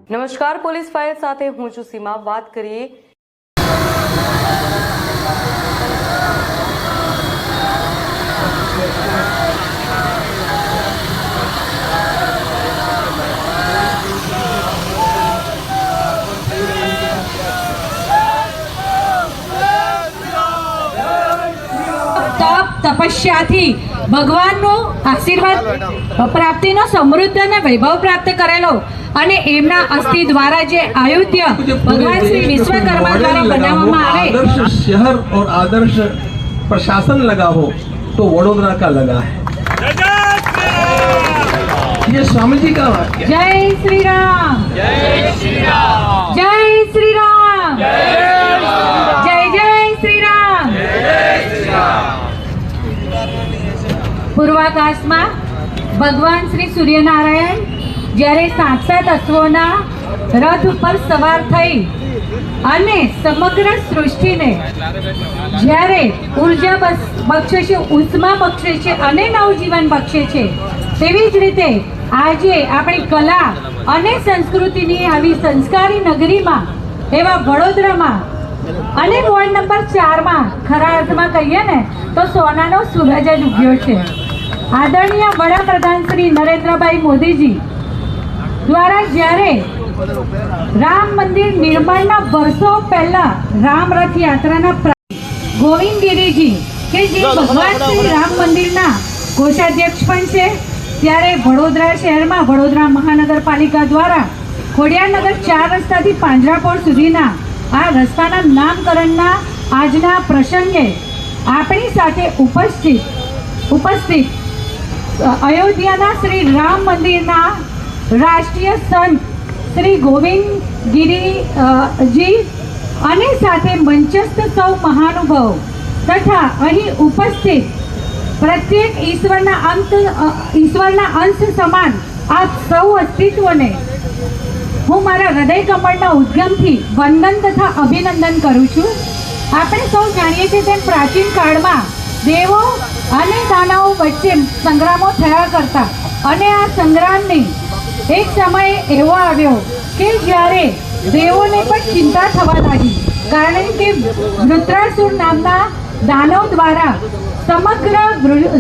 નમસ્કાર, police file સાથે હું છું સીમા। વાત કરીએ તપસ્યાથી ભગવાનનો આશીર્વાદ પ્રાપ્તિનો સમૃદ્ધ અને વૈભવ પ્રાપ્ત કરેલો અને એમના અસ્થિ દ્વારા જે અયોધ્યા ભગવાન શ્રી વિશ્વકર્મા દ્વારા બનાવવામાં આવે आदर्श शहर और आदर्श प्रशासन लगा हो तो वडोदरा का लगा है। ये स्वामी जी का वाक्य। जय श्री राम, जय श्री राम, जय श्री राम, जय जय श्री राम, जय श्री राम। પૂર્વાકાશમાં ભગવાન શ્રી સૂર્યનારાયણ જ્યારે 7 અશ્વોના રથ ઉપર સવાર થઈ અને સમગ્ર સૃષ્ટિને જ્યારે ઉર્જા બક્ષે છે, ઉષ્મા બક્ષે છે અને નવજીવન બક્ષે છે, તેવી જ રીતે આજે આપણી કલા અને સંસ્કૃતિની આવી સંસ્કારી નગરીમાં એવા વડોદરામાં અને વોર્ડ નંબર 4માં ખરા અર્થમાં કહીએ ને તો સોનાનો સૂરજ જ ઉગ્યો છે। આદરણીય વડાપ્રધાન શ્રી નરેન્દ્રભાઈ મોદીજી દ્વારા જ્યારે રામ મંદિર નિર્માણના વર્ષો પહેલા રામ રથ યાત્રાના ગોવિંદગીરીજી કે જે ભગવાન શ્રી રામ મંદિરના કોષાધ્યક્ષ પણ છે, ત્યારે વડોદરા શહેરમાં વડોદરા મહાનગરપાલિકા દ્વારા ખોડિયારનગર 4 રસ્તાથી પાંજરાપોળ સુધીના આ રસ્તાના નામકરણના આજના પ્રસંગે આપણી સાથે ઉપસ્થિત અયોધ્યાના શ્રી રામ મંદિરના રાષ્ટ્રીય સંત શ્રી ગોવિંદગીરીજી અને સાથે મંચસ્થ સૌ મહાનુભાવો તથા અહીં ઉપસ્થિત પ્રત્યેક ઈશ્વરના અંશ સમાન આપ સૌ અસ્તિત્વને હું મારા હૃદય કમળના ઉદ્ગમથી વંદન તથા અભિનંદન કરું છું। આપણે સૌ જાણીએ છીએ તેમ પ્રાચીન કાળમાં દેવો અને દાનવો વચ્ચે સંગ્રામો થયા કરતા અને આ સંગ્રામની એક સમય એવો આવ્યો કે જ્યારે દેવોને પણ ચિંતા થવા લાગી, કારણ કે વૃત્રાસુર નામના દાનવ દ્વારા સમગ્ર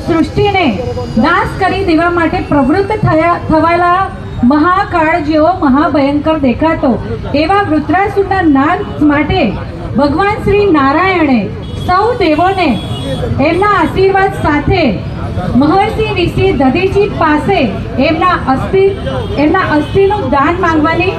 સૃષ્ટિને નાશ કરી દેવા માટે પ્રવૃત્ત થવાયેલા મહાકાળ જેવો મહાભયંકર દેખાતો એવા વૃત્રાસુરના નાશ માટે ભગવાન શ્રી નારાયણે સૌ દેવોને એમના આશીર્વાદ સાથે મહર્ષિ ઋષિ દધીચી પાસે એમના અસ્થિનું દાન માંગવાની